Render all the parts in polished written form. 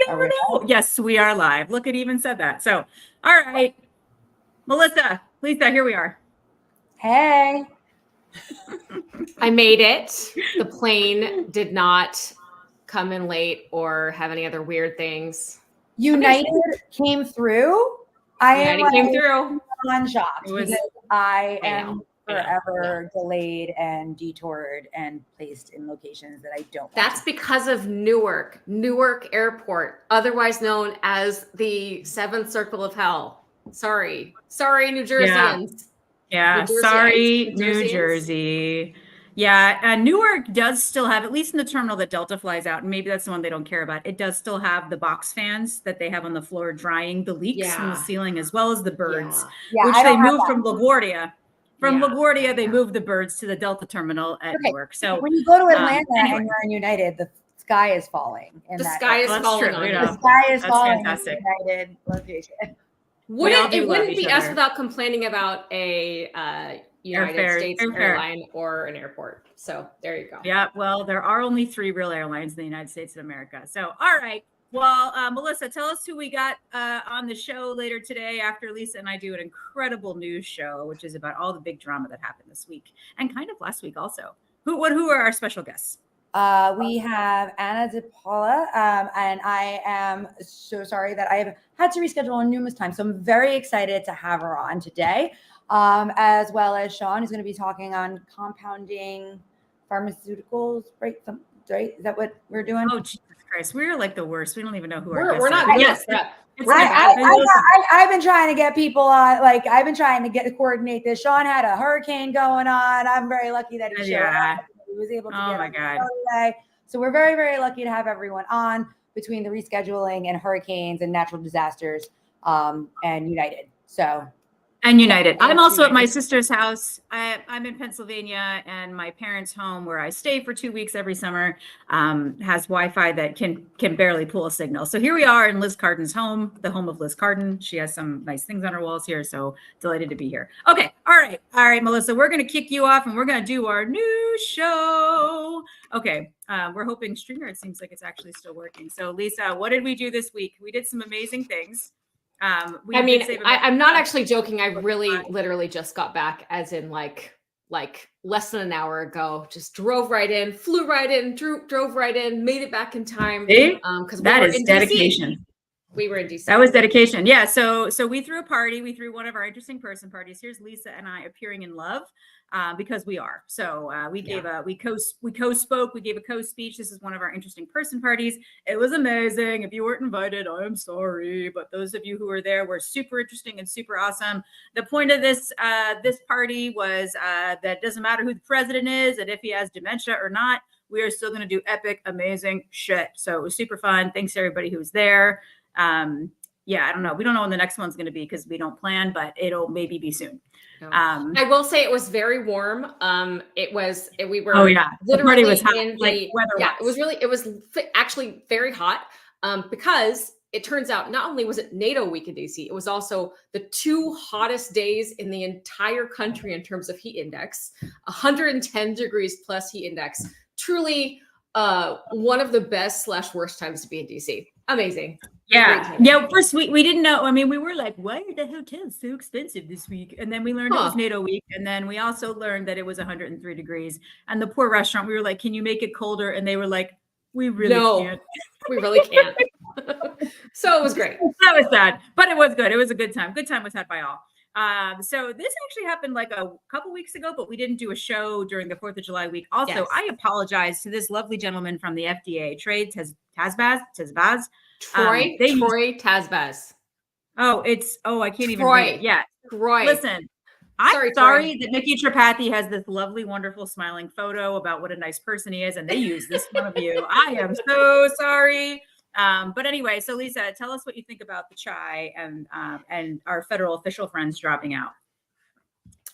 never know. Yes, we are live. Look, it even said that. So, all right, Melissa, Lisa, here we are. Hey. I made it. The plane did not come in late or have any other weird things. United came through. United came through. Unshocked because I am I forever delayed and detoured and placed in locations that I don't want. That's because of Newark Airport, otherwise known as the seventh circle of hell. Sorry, New Jerseyans. Yeah. Sorry, New Jersey. Yeah, and Newark does still have, at least in the terminal that Delta flies out, and maybe that's the one they don't care about, it does still have the box fans that they have on the floor drying the leaks from the ceiling, as well as the birds, which they moved from LaGuardia. From LaGuardia, they moved the birds to the Delta terminal at Newark. So when you go to Atlanta and you're in United, the sky is falling. The sky is falling on you. The sky is falling fantastic. in United location. It wouldn't be us without complaining about a United States airline or an airport. So there you go. Yeah, well, there are only 3 real airlines in the United States of America. So, all right. Well, Melissa, tell us who we got on the show later today after Lisa and I do an incredible news show, which is about all the big drama that happened this week and kind of last week also. Who are our special guests? We have Anna DePaula, and I am so sorry that I have had to reschedule numerous times. So I'm very excited to have her on today, as well as Sean, who's going to be talking on compounding pharmaceuticals, right? Is that what we're doing? Oh, Jesus Christ. We're like the worst. We don't even know who we're not. Yes. I've been trying to get people on, I've been trying to coordinate this. Sean had a hurricane going on. I'm very lucky that he showed up. He was able to get on today. So we're very, very lucky to have everyone on between the rescheduling and hurricanes and natural disasters and United. And United. I'm also at my sister's house. I'm in Pennsylvania, and my parents' home, where I stay for 2 weeks every summer, has Wi-Fi that can barely pull a signal. So here we are in Liz Cardin's home, the home of Liz Cardin. She has some nice things on her walls here, so delighted to be here. Okay, all right, Melissa, we're going to kick you off, and we're going to do our new show. Okay, we're hoping StreamYard seems like it's actually still working. So Lisa, what did we do this week? We did some amazing things. I'm not actually joking. I really literally just got back, as in like less than an hour ago. Just drove right in, flew right in, drove right in, made it back in time. Because that is dedication. We were in DC. That was dedication. Yeah. So we threw a party. We threw one of our interesting person parties. Here's Lisa and I appearing in love, because we are. So we co-spoke. We gave a co-speech. This is one of our interesting person parties. It was amazing. If you weren't invited, I'm sorry, but those of you who were there were super interesting and super awesome. The point of this party was that it doesn't matter who the president is and if he has dementia or not, we are still going to do epic, amazing shit. So it was super fun. Thanks to everybody who was there. I don't know. We don't know when the next one's going to be because we don't plan, but it'll maybe be soon. I will say it was very warm. We were literally the party was hot, it was actually very hot, because it turns out not only was it NATO week in DC, it was also the 2 hottest days in the entire country in terms of heat index, 110 degrees plus heat index. Truly one of the best / worst times to be in DC. Amazing. Yeah. First, we didn't know. I mean, we were like, why are the hotels so expensive this week? And then we learned it was NATO week. And then we also learned that it was 103 degrees. And the poor restaurant, we were like, can you make it colder? And they were like, we really can't. We really can't. So it was great. That was sad, but it was good. It was a good time. Good time was had by all. So this actually happened like a couple weeks ago, but we didn't do a show during the 4th of July week. Also, I apologize to this lovely gentleman from the FDA, Troy Tazbaz. Troy Tazbaz. I can't even read it. Yeah. Troy. Listen, I'm sorry that Nikki Tripathi has this lovely, wonderful, smiling photo about what a nice person he is, and they use this one of you. I am so sorry. But anyway, so Lisa, tell us what you think about the CHAI and our federal official friends dropping out.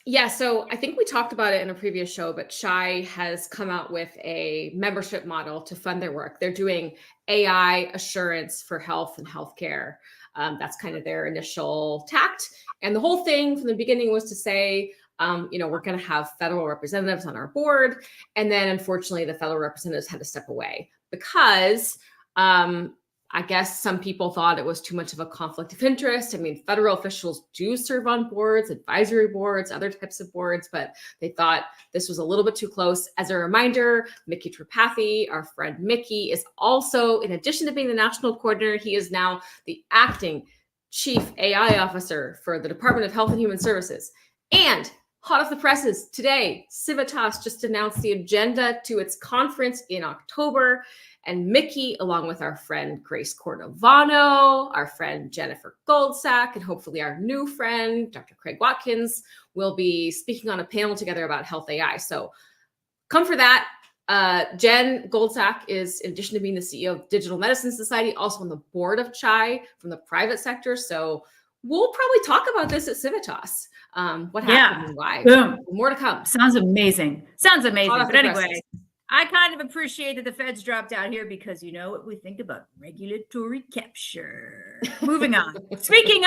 Yeah, so I think we talked about it in a previous show, but CHAI has come out with a membership model to fund their work. They're doing AI assurance for health and healthcare. That's kind of their initial tact. And the whole thing from the beginning was to say, we're going to have federal representatives on our board. And then unfortunately, the federal representatives had to step away because I guess some people thought it was too much of a conflict of interest. I mean, federal officials do serve on boards, advisory boards, other types of boards, but they thought this was a little bit too close. As a reminder, Mickey Tripathi, our friend Mickey, is also, in addition to being the national coordinator, he is now the acting chief AI officer for the Department of Health and Human Services. And hot off the presses today, Civitas just announced the agenda to its conference in October. And Mickey, along with our friend Grace Cordovano, our friend Jennifer Goldsack, and hopefully our new friend, Dr. Craig Watkins, will be speaking on a panel together about health AI. So come for that. Jen Goldsack is, in addition to being the CEO of Digital Medicine Society, also on the board of CHAI from the private sector. So we'll probably talk about this at Civitas. What happened and why. Boom. More to come. Sounds amazing. Sounds amazing. But anyway, presses. I kind of appreciate that the feds dropped out here because you know what we think about regulatory capture. Moving on. Speaking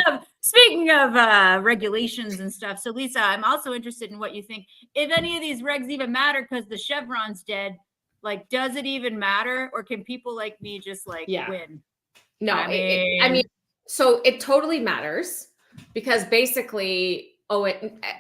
of regulations and stuff. So Lisa, I'm also interested in what you think. If any of these regs even matter because the Chevron's dead, like, does it even matter, or can people like me just like win? No, I mean, so it totally matters because basically,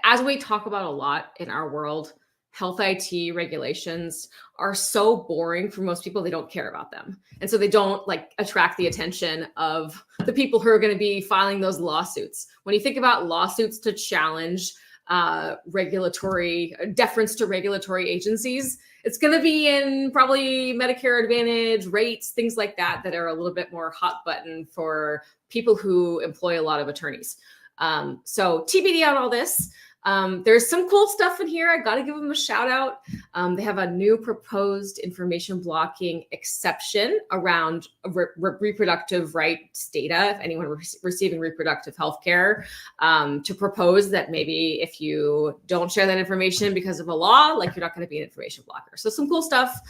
as we talk about a lot in our world, health IT regulations are so boring for most people, they don't care about them. And so they don't like attract the attention of the people who are going to be filing those lawsuits. When you think about lawsuits to challenge regulatory deference to regulatory agencies, it's going to be in probably Medicare Advantage rates, things like that, that are a little bit more hot button for people who employ a lot of attorneys. So TBD on all this. There's some cool stuff in here. I got to give them a shout out. They have a new proposed information blocking exception around reproductive rights data. If anyone receiving reproductive health care, to propose that maybe if you don't share that information because of a law, like, you're not going to be an information blocker. So some cool stuff.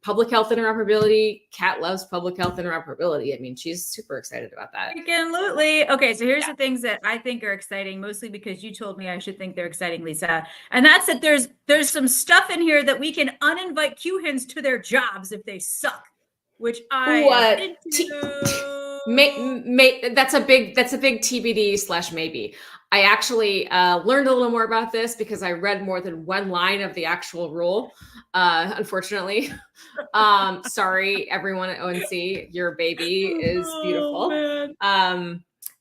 Public health interoperability. Kat loves public health interoperability. I mean, she's super excited about that. Absolutely. Okay, so here's the things that I think are exciting, mostly because you told me I should think they're exciting, Lisa. And that's that there's some stuff in here that we can uninvite Q-hins to their jobs if they suck, which I that's a big TBD / maybe. I actually learned a little more about this because I read more than one line of the actual rule. Unfortunately, sorry, everyone at ONC, your baby is beautiful.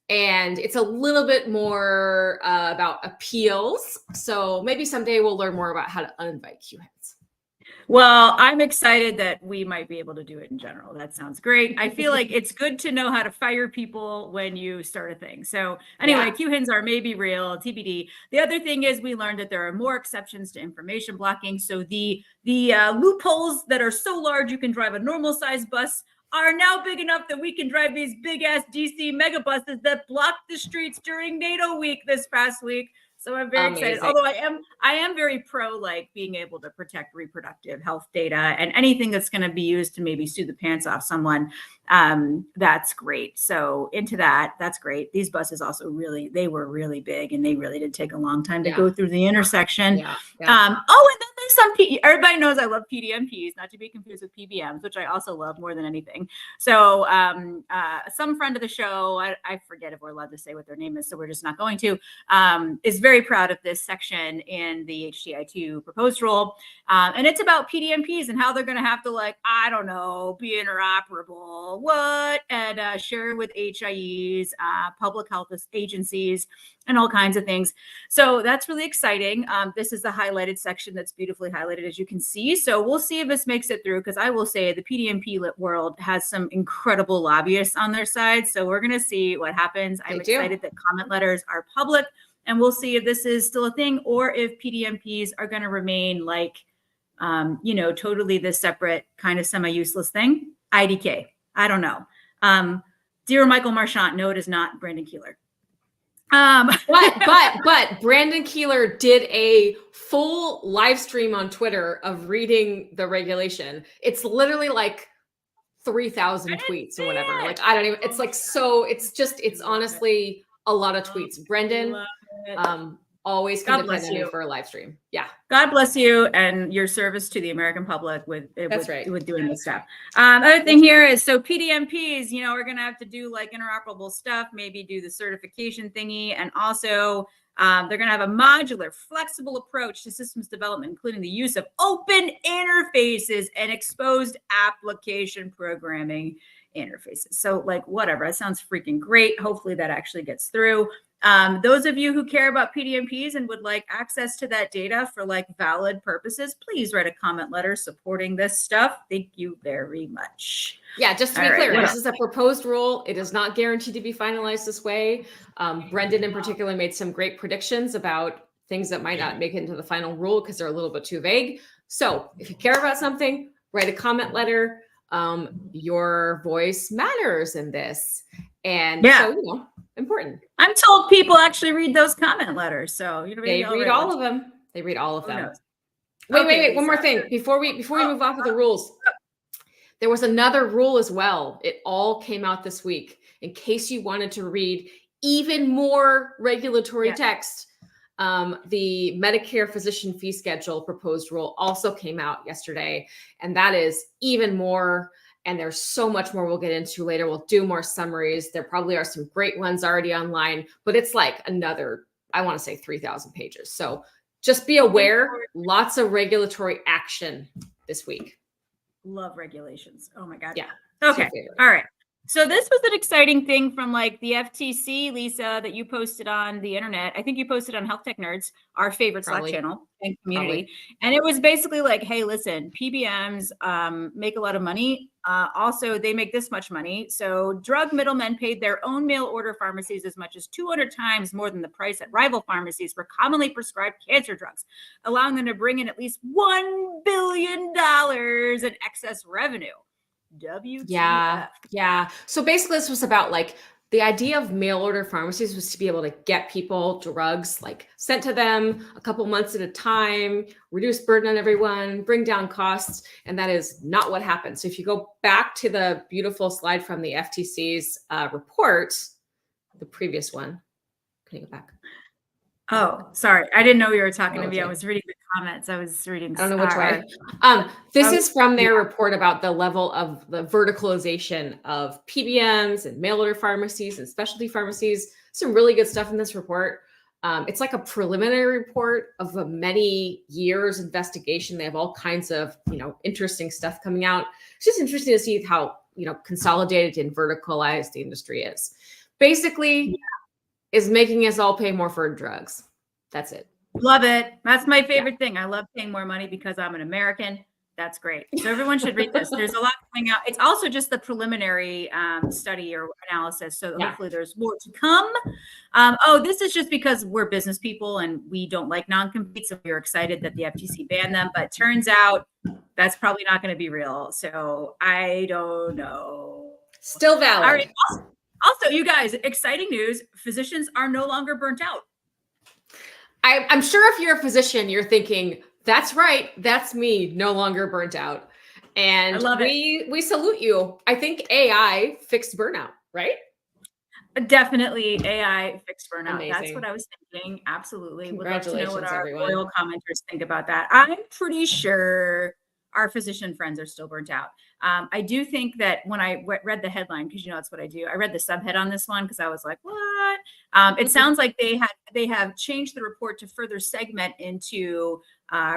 And it's a little bit more about appeals. So maybe someday we'll learn more about how to uninvite Q-hins. Well, I'm excited that we might be able to do it in general. That sounds great. I feel like it's good to know how to fire people when you start a thing. So anyway, Q-hins are maybe real, TBD. The other thing is we learned that there are more exceptions to information blocking. So the loopholes that are so large you can drive a normal size bus are now big enough that we can drive these big ass DC mega buses that blocked the streets during NATO week this past week. So I'm very excited. Although I am very pro like being able to protect reproductive health data and anything that's going to be used to maybe sue the pants off someone. That's great. So into that, that's great. These buses also they were really big and they really did take a long time to go through the intersection. And then there's some everybody knows I love PDMPs, not to be confused with PBMs, which I also love more than anything. So some friend of the show, I forget if we're allowed to say what their name is, so we're just not going to, is very proud of this section in the HTI2 proposed rule. And it's about PDMPs and how they're going to have to, like, I don't know, be interoperable, and share with HIEs, public health agencies, and all kinds of things. So that's really exciting. This is the highlighted section that's beautifully highlighted, as you can see. So we'll see if this makes it through, because I will say the PDMP world has some incredible lobbyists on their side. So we're going to see what happens. I'm excited that comment letters are public, and we'll see if this is still a thing or if PDMPs are going to remain like, totally this separate kind of semi-useless thing. IDK. I don't know. Dear Michael Marchant, no, it is not Brandon Keeler. But Brandon Keeler did a full live stream on Twitter of reading the regulation. It's literally like 3,000 tweets or whatever. Like, I don't even, it's like, so it's honestly a lot of tweets. Brendan, always can God bless depend on me you. for a live stream. Yeah. God bless you and your service to the American public with right. with doing this stuff. Other thing here is, so PDMPs, you know, we're going to have to do like interoperable stuff, maybe do the certification thingy. And also they're going to have a modular, flexible approach to systems development, including the use of open interfaces and exposed application programming interfaces. So like, whatever, that sounds freaking great. Hopefully that actually gets through. Those of you who care about PDMPs and would like access to that data for like valid purposes, please write a comment letter supporting this stuff. Thank you very much. Yeah, just to be clear, this is a proposed rule. It is not guaranteed to be finalized this way. Brendan in particular made some great predictions about things that might not make it into the final rule because they're a little bit too vague. So if you care about something, write a comment letter. Your voice matters in this. And so, you know, important. I'm told people actually read those comment letters. So you know, they read all of them. They read all of them. Wait, Okay, one more thing before we move off of the rules. There was another rule as well. It all came out this week. In case you wanted to read even more regulatory text, the Medicare physician fee schedule proposed rule also came out yesterday, and that is even more. And there's so much more we'll get into later. We'll do more summaries. There probably are some great ones already online, but it's like another, I want to say 3,000 pages. So just be aware, lots of regulatory action this week. Love regulations. Oh my God. Yeah. Okay. All right. So this was an exciting thing from like the FTC, Lisa, that you posted on the internet. I think you posted on Health Tech Nerds, our favorite Slack channel and community. And it was basically like, hey, listen, PBMs make a lot of money. Also, they make this much money. So drug middlemen paid their own mail order pharmacies as much as 200 times more than the price at rival pharmacies for commonly prescribed cancer drugs, allowing them to bring in at least $1 billion in excess revenue. WTF. Yeah. So basically this was about like the idea of mail order pharmacies was to be able to get people drugs like sent to them a couple months at a time, reduce burden on everyone, bring down costs. And that is not what happened. So if you go back to the beautiful slide from the FTC's report, the previous one, can you go back? Oh, sorry. I didn't know you were talking to me. I was reading the comments. I was reading. I don't know which way. This is from their report about the level of the verticalization of PBMs and mail order pharmacies and specialty pharmacies. Some really good stuff in this report. It's like a preliminary report of a many years investigation. They have all kinds of, you know, interesting stuff coming out. It's just interesting to see how, you know, consolidated and verticalized the industry is. Basically, is making us all pay more for drugs. That's it. Love it. That's my favorite thing. I love paying more money because I'm an American. That's great. So everyone should read this. There's a lot coming out. It's also just the preliminary study or analysis. So hopefully there's more to come. This is just because we're business people and we don't like non-competes. So we're excited that the FTC banned them, but turns out that's probably not going to be real. So I don't know. Still valid. All right. Also, you guys, exciting news. Physicians are no longer burnt out. I'm sure if you're a physician, you're thinking, that's right. That's me, no longer burnt out. And we salute you. I think AI fixed burnout, right? Definitely AI fixed burnout. Amazing. That's what I was thinking. Absolutely. Congratulations, would love to know what our everyone. loyal commenters think about that. I'm pretty sure our physician friends are still burnt out. I do think that when I read the headline, because you know that's what I do, I read the subhead on this one because I was like, what? It sounds like they have changed the report to further segment into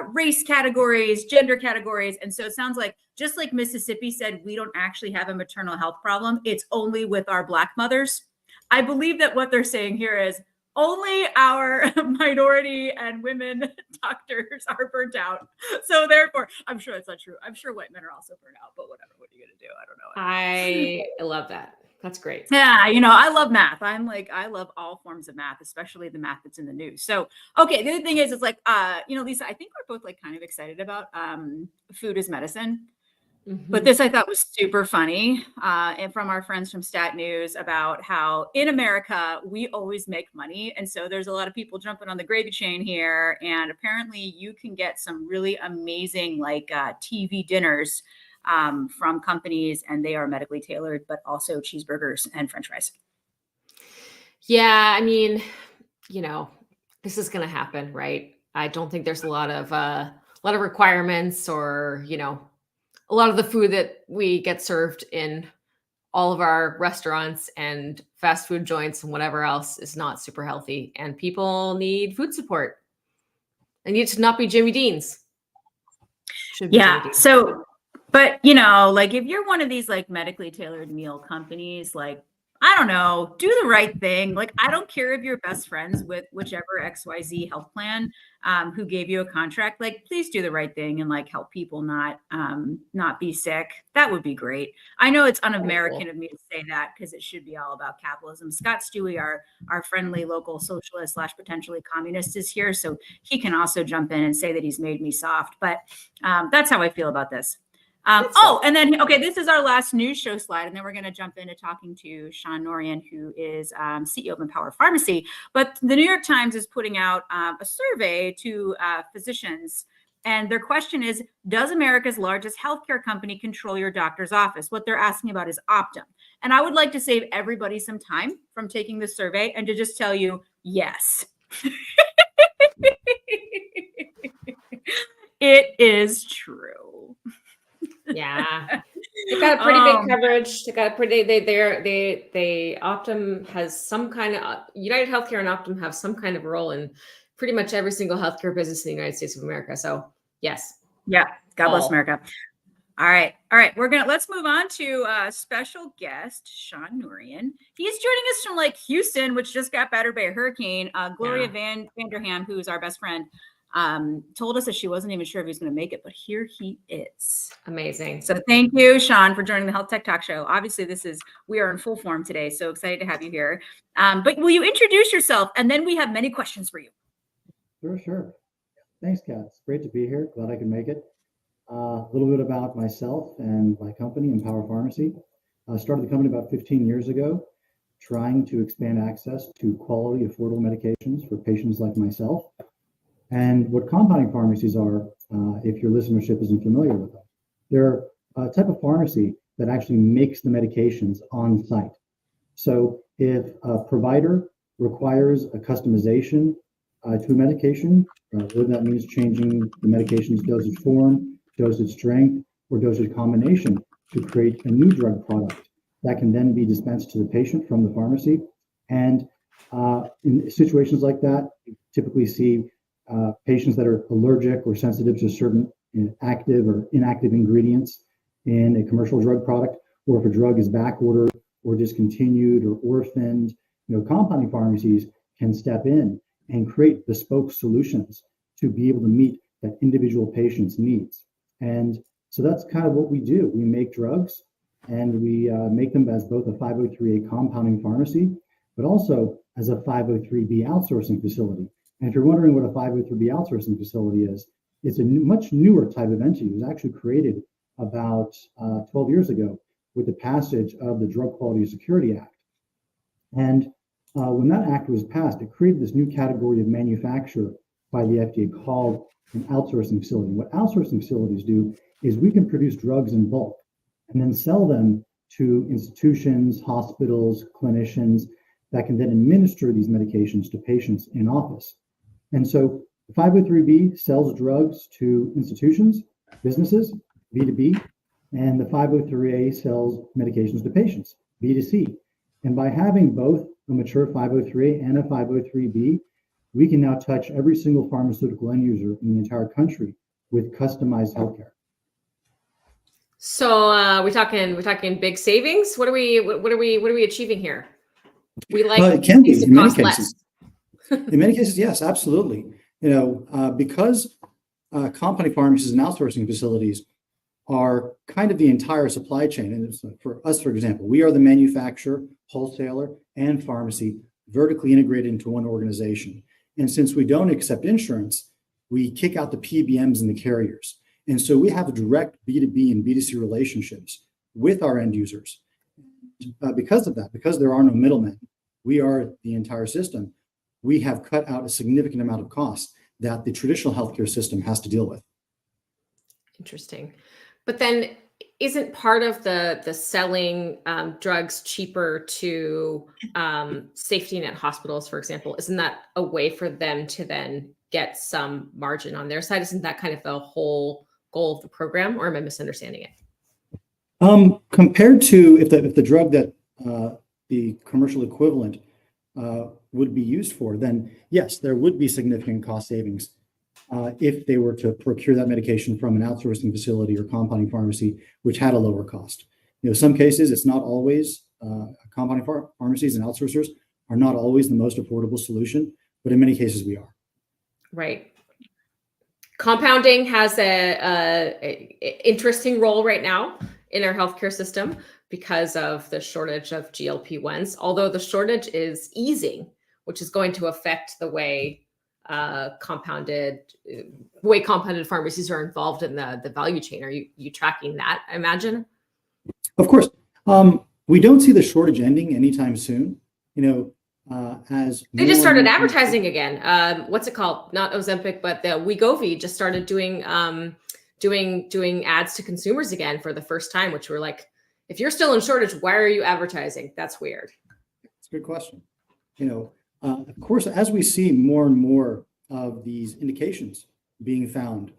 race categories, gender categories. And so it sounds like, just like Mississippi said, we don't actually have a maternal health problem. It's only with our Black mothers. I believe that what they're saying here is only our minority and women doctors are burnt out. So therefore, I'm sure that's not true. I'm sure white men are also burnt out, but whatever. What are you going to do? I don't know. I love that. That's great. Yeah, you know, I love math. I love all forms of math, especially the math that's in the news. So, okay, the other thing is, it's like, you know, Lisa, I think we're both like kind of excited about food as medicine. But this I thought was super funny, and from our friends from Stat News about how in America, we always make money. And so there's a lot of people jumping on the gravy train here. And apparently you can get some really amazing like TV dinners from companies, and they are medically tailored, but also cheeseburgers and French fries. Yeah, I mean, you know, this is going to happen, right? I don't think there's a lot of requirements, or, you know, a lot of the food that we get served in all of our restaurants and fast food joints and whatever else is not super healthy, and people need food support. They need to not be Jimmy Dean's. Should be Jimmy Dean's. So, but you know, like if you're one of these like medically tailored meal companies, like, I don't know, do the right thing. Like, I don't care if you're best friends with whichever XYZ health plan who gave you a contract. Like, please do the right thing and like help people not be sick. That would be great. I know it's un-American of me to say that, because it should be all about capitalism. Scott Stewie, our friendly local socialist / potentially communist, is here, so he can also jump in and say that he's made me soft. But that's how I feel about this. And then, okay, this is our last news show slide, and then we're going to jump into talking to Sean Norian, who is CEO of Empower Pharmacy. But the New York Times is putting out a survey to physicians, and their question is, does America's largest healthcare company control your doctor's office? What they're asking about is Optum. And I would like to save everybody some time from taking the survey and to just tell you, yes. It is true. Yeah, they got a pretty big coverage. They got a pretty. They Optum has some kind of United Healthcare and Optum have some kind of role in pretty much every single healthcare business in the United States of America. So yes, yeah, God bless America. All right, let's move on to a special guest, Sean Norian. He's joining us from like Houston, which just got battered by a hurricane. Gloria Vanderham, who is our best friend, told us that she wasn't even sure if he was going to make it, but here he is. Amazing. So thank you, Sean, for joining the Health Tech Talk Show. Obviously, we are in full form today, so excited to have you here. But will you introduce yourself, and then we have many questions for you. Sure. Thanks, Kat. It's great to be here. Glad I could make it. A little bit about myself and my company, Empower Pharmacy. I started the company about 15 years ago, trying to expand access to quality, affordable medications for patients like myself. And what compounding pharmacies are, if your listenership isn't familiar with them, they're a type of pharmacy that actually makes the medications on site. So if a provider requires a customization to a medication, whether that means changing the medication's dosage form, dosage strength, or dosage combination to create a new drug product, that can then be dispensed to the patient from the pharmacy. And in situations like that, you typically see patients that are allergic or sensitive to certain active or inactive ingredients in a commercial drug product, or if a drug is back ordered or discontinued or orphaned, compounding pharmacies can step in and create bespoke solutions to be able to meet that individual patient's needs. And so that's kind of what we do. We make drugs, and we make them as both a 503A compounding pharmacy, but also as a 503B outsourcing facility. And if you're wondering what a 503B outsourcing facility is, it's a much newer type of entity. It was actually created about 12 years ago with the passage of the Drug Quality Security Act. And when that act was passed, it created this new category of manufacturer by the FDA called an outsourcing facility. What outsourcing facilities do is we can produce drugs in bulk and then sell them to institutions, hospitals, clinicians that can then administer these medications to patients in office. And so 503B sells drugs to institutions, businesses, B2B, and the 503A sells medications to patients, B2C. And by having both a mature 503A and a 503B, we can now touch every single pharmaceutical end user in the entire country with customized healthcare. So we're talking big savings. What are we achieving here? We like it can be in many cases. In many cases, yes, absolutely. Because compounding pharmacies and outsourcing facilities are kind of the entire supply chain. And for us, for example, we are the manufacturer, wholesaler, and pharmacy vertically integrated into one organization. And since we don't accept insurance, we kick out the PBMs and the carriers. And so we have direct B2B and B2C relationships with our end users. Because of that, because there are no middlemen, we are the entire system. We have cut out a significant amount of costs that the traditional healthcare system has to deal with. Interesting. But then isn't part of the selling drugs cheaper to safety net hospitals, for example? Isn't that a way for them to then get some margin on their side? Isn't that kind of the whole goal of the program, or am I misunderstanding it? Compared to if the drug that the commercial equivalent would be used for, then yes, there would be significant cost savings if they were to procure that medication from an outsourcing facility or compounding pharmacy, which had a lower cost. Some cases it's not always compounding pharmacies and outsourcers are not always the most affordable solution, but in many cases we are. Right. Compounding has a interesting role right now in our healthcare system because of the shortage of GLP-1s, although the shortage is easing, which is going to affect the way compounded pharmacies are involved in the value chain. Are you tracking that, I imagine? Of course. We don't see the shortage ending anytime soon. As they just started advertising again. What's it called? Not Ozempic, but the Wegovy just started doing ads to consumers again for the first time, which were like, if you're still in shortage, why are you advertising? That's weird. That's a good question. Of course, as we see more and more of these indications being found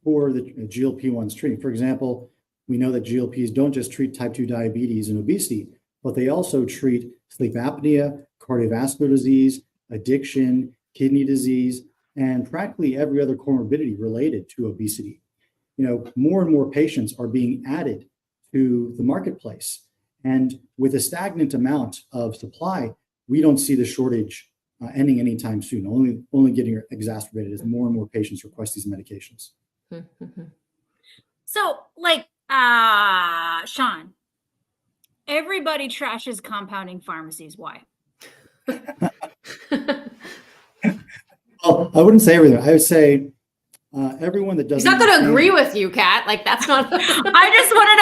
for the GLP-1s treating, for example, we know that GLPs don't just treat type 2 diabetes and obesity, but they also treat sleep apnea, cardiovascular disease, addiction, kidney disease, and practically every other comorbidity related to obesity. More and more patients are being added to the marketplace. And with a stagnant amount of supply, we don't see the shortage ending anytime soon, only getting exacerbated as more and more patients request these medications. So, Sean, everybody trashes compounding pharmacies. Why? Well, I wouldn't say everything. I would say everyone that doesn't. He's not going to agree with you, Kat. That's not. I just want to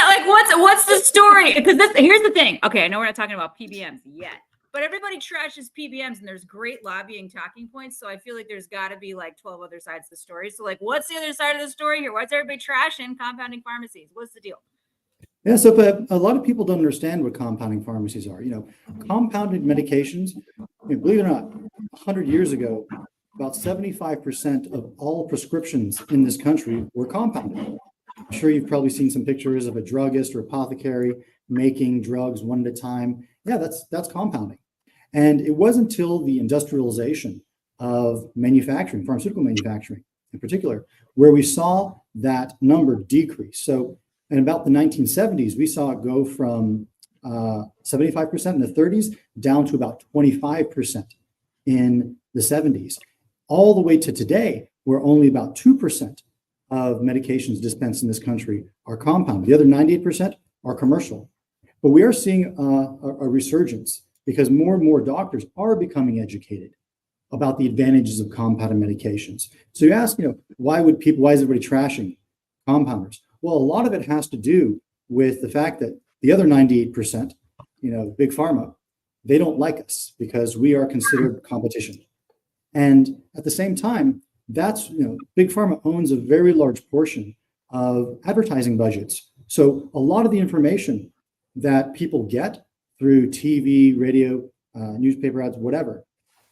know, what's the story? Because here's the thing. Okay, I know we're not talking about PBMs yet, but everybody trashes PBMs, and there's great lobbying talking points. So I feel like there's got to be 12 other sides of the story. So what's the other side of the story here? Why's everybody trashing compounding pharmacies? What's the deal? Yeah, so but a lot of people don't understand what compounding pharmacies are. Compounded medications, believe it or not, 100 years ago, about 75% of all prescriptions in this country were compounded. I'm sure you've probably seen some pictures of a druggist or apothecary making drugs one at a time. Yeah, that's compounding. And it wasn't until the industrialization of manufacturing, pharmaceutical manufacturing in particular, where we saw that number decrease. So in about the 1970s, we saw it go from 75% in the 30s down to about 25% in the 70s, all the way to today, where only about 2% of medications dispensed in this country are compounded. The other 98% are commercial. But we are seeing a resurgence because more and more doctors are becoming educated about the advantages of compounded medications. So you ask, why is everybody trashing compounders? Well, a lot of it has to do with the fact that the other 98%, big pharma, they don't like us because we are considered competition. And at the same time, that's, big pharma owns a very large portion of advertising budgets. So a lot of the information that people get through TV, radio, newspaper ads, whatever,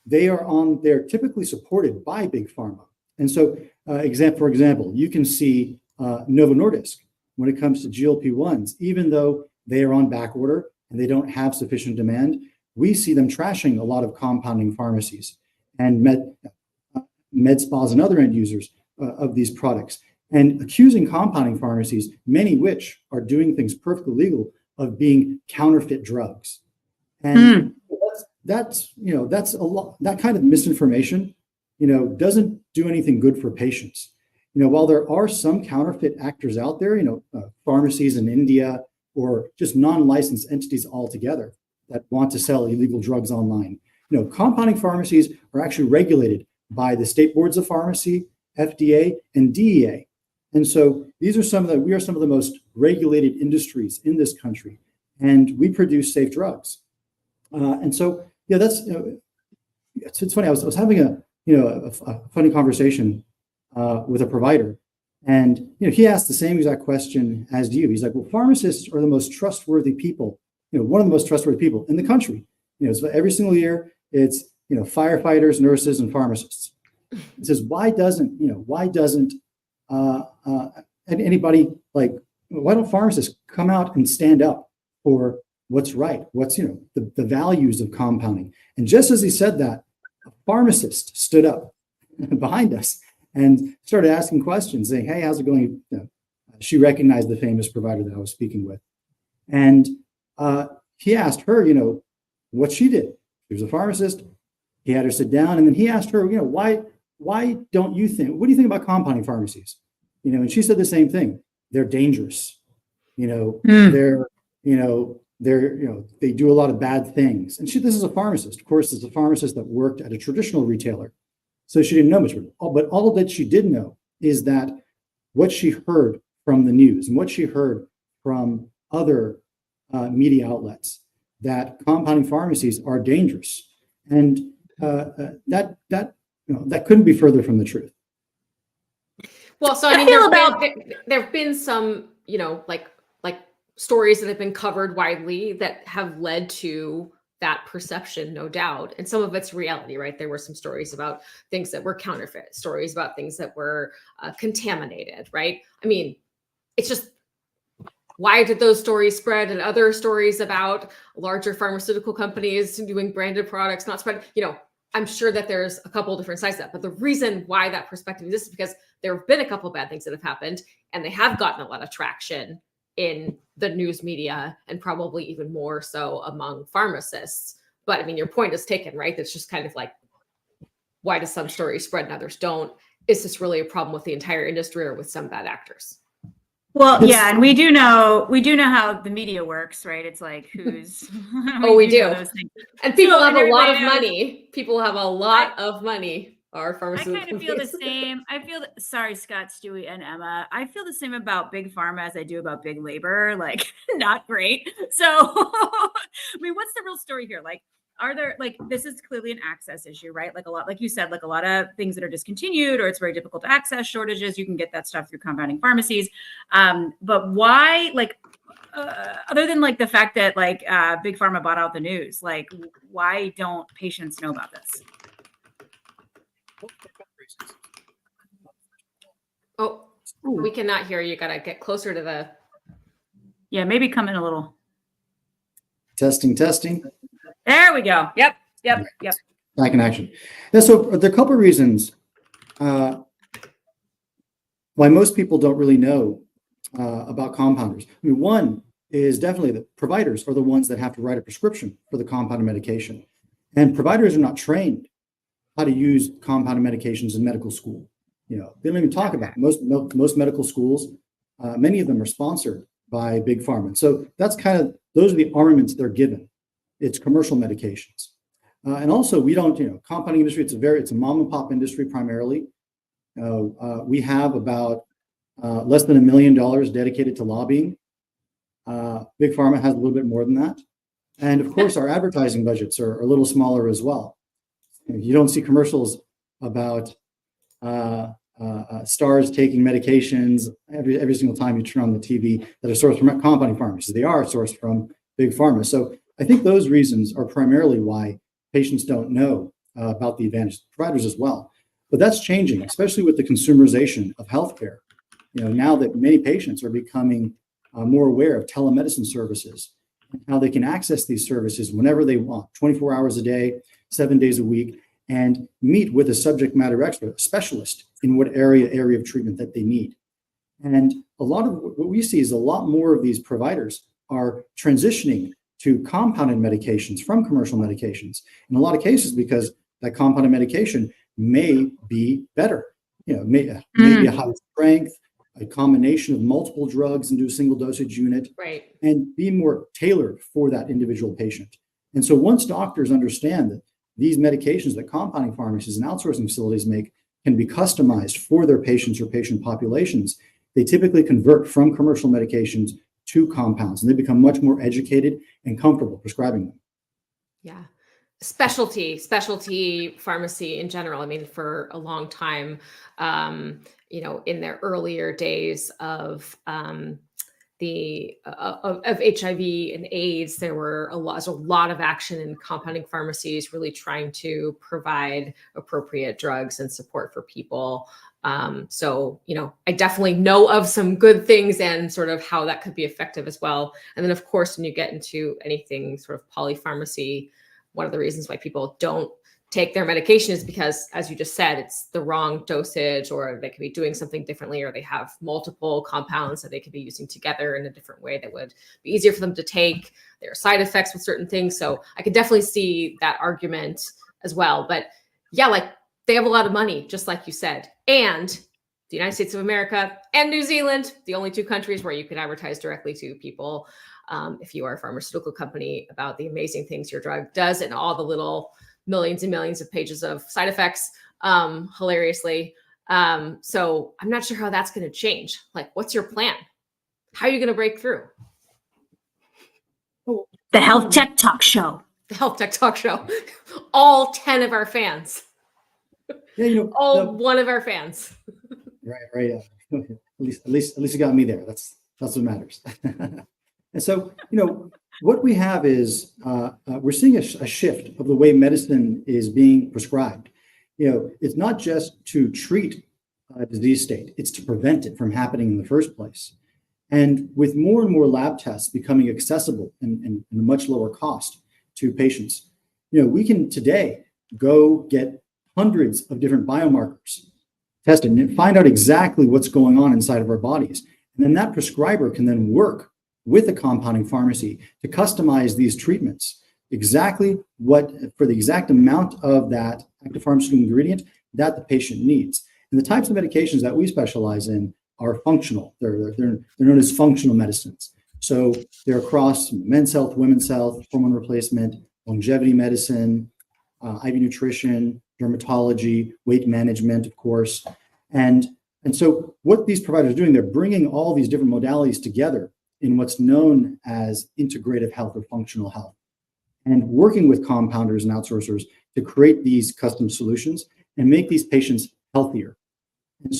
they're typically supported by big pharma. And so, for example, you can see Novo Nordisk when it comes to GLP-1s, even though they are on back order and they don't have sufficient demand, we see them trashing a lot of compounding pharmacies and med spas and other end users of these products, and accusing compounding pharmacies, many which are doing things perfectly legal, of being counterfeit drugs. And that's a lot. That kind of misinformation, doesn't do anything good for patients. While there are some counterfeit actors out there, pharmacies in India or just non-licensed entities altogether that want to sell illegal drugs online, compounding pharmacies are actually regulated by the state boards of pharmacy, FDA, and DEA. And so we are some of the most regulated industries in this country, and we produce safe drugs. And so, that's, it's funny. I was having a funny conversation with a provider And he asked the same exact question as you. He's like, well, pharmacists are the most trustworthy people, one of the most trustworthy people in the country. So every single year it's firefighters, nurses, and pharmacists. He says, why doesn't anybody, like, why don't pharmacists come out and stand up for what's right, what's the values of compounding? And just as he said that, a pharmacist stood up behind us and started asking questions, saying, hey, how's it going? She recognized the famous provider that I was speaking with. And he asked her, what she did. She was a pharmacist. He had her sit down, and then he asked her, why don't you think, what do you think about compounding pharmacies? And she said the same thing. They're dangerous. They're they do a lot of bad things. And this is a pharmacist. Of course, it's a pharmacist that worked at a traditional retailer. So she didn't know much, but all that she did know is that what she heard from the news and what she heard from other media outlets, that compounding pharmacies are dangerous. And that couldn't be further from the truth. Well, so I mean, there have been some, like stories that have been covered widely that have led to that perception, no doubt. And some of it's reality, right? There were some stories about things that were counterfeit, stories about things that were contaminated, right? I mean, it's just, why did those stories spread, and other stories about larger pharmaceutical companies doing branded products not spread? I'm sure that there's a couple of different sides of that, but the reason why that perspective exists is because there have been a couple of bad things that have happened, and they have gotten a lot of traction in the news media, and probably even more so among pharmacists. But I mean, your point is taken, right? That's just kind of like, why do some stories spread and others don't? Is this really a problem with the entire industry or with some bad actors? Well, yeah, and we do know how the media works, right? It's like who's we do. Those things. And people have a lot of money. People have a lot of money. Our pharmaceutical I kind of feel the same. Sorry, Scott, Stewie, and Emma. I feel the same about big pharma as I do about big labor. Like, not great. So, I mean, what's the real story here? Like, are there, like, this is clearly an access issue, right? Like like you said, like a lot of things that are discontinued, or it's very difficult to access, shortages. You can get that stuff through compounding pharmacies. But why, like, other than like the fact that like big pharma bought out the news, like, why don't patients know about this? Oh, we cannot hear you. Gotta get closer to the. Yeah, maybe come in a little. Testing. There we go. Yep. Back in action. Yeah, so there are a couple of reasons why most people don't really know about compounders. I mean, one is definitely that providers are the ones that have to write a prescription for the compounded medication. And providers are not trained how to use compounded medications in medical school. They don't even talk about it. Most medical schools, many of them are sponsored by big pharma. And so those are the armaments they're given. It's commercial medications. And also we don't, compounding industry, it's a mom and pop industry primarily. We have about less than $1 million dedicated to lobbying. Big pharma has a little bit more than that. And of course, our advertising budgets are a little smaller as well. You don't see commercials about stars taking medications every single time you turn on the TV that are sourced from compounding pharmacies. They are sourced from big pharma. So I think those reasons are primarily why patients don't know about the advantages. Providers as well. But that's changing, especially with the consumerization of healthcare. Now that many patients are becoming more aware of telemedicine services, and how they can access these services whenever they want, 24 hours a day, 7 days a week, and meet with a subject matter expert, a specialist in what area of treatment that they need. And a lot of what we see is a lot more of these providers are transitioning to compounded medications from commercial medications in a lot of cases, because that compounded medication may be better, may be a high strength, a combination of multiple drugs into a single dosage unit, right, and be more tailored for that individual patient. And so once doctors understand that these medications that compounding pharmacies and outsourcing facilities make can be customized for their patients or patient populations, they typically convert from commercial medications to compounds, and they become much more educated and comfortable prescribing them. Yeah. specialty pharmacy in general. I mean, for a long time, in their earlier days of HIV and AIDS, there was a lot of action in compounding pharmacies, really trying to provide appropriate drugs and support for people. So, I definitely know of some good things and sort of how that could be effective as well. And then, of course, when you get into anything sort of polypharmacy, one of the reasons why people don't take their medication is because, as you just said, it's the wrong dosage, or they could be doing something differently, or they have multiple compounds that they could be using together in a different way that would be easier for them to take. There are side effects with certain things. So I could definitely see that argument as well. But yeah, like they have a lot of money, just like you said. And the United States of America and New Zealand, the only two countries where you could advertise directly to people, if you are a pharmaceutical company, about the amazing things your drug does and all the little millions and millions of pages of side effects, hilariously. So I'm not sure how that's going to change. Like, what's your plan? How are you going to break through? The Health Tech Talk Show. The Health Tech Talk Show. All 10 of our fans. Yeah, one of our fans. Right. At least you got me there. That's what matters. And so, what we have is we're seeing a shift of the way medicine is being prescribed. It's not just to treat a disease state, it's to prevent it from happening in the first place. And with more and more lab tests becoming accessible and a much lower cost to patients, we can today go get hundreds of different biomarkers tested and find out exactly what's going on inside of our bodies. And then that prescriber can then work with a compounding pharmacy to customize these treatments exactly for the exact amount of that active pharmaceutical ingredient that the patient needs. And the types of medications that we specialize in are functional. They're known as functional medicines. So they're across men's health, women's health, hormone replacement, longevity medicine, IV nutrition, dermatology, weight management, of course. And so what these providers are doing, they're bringing all these different modalities together in what's known as integrative health or functional health, and working with compounders and outsourcers to create these custom solutions and make these patients healthier. And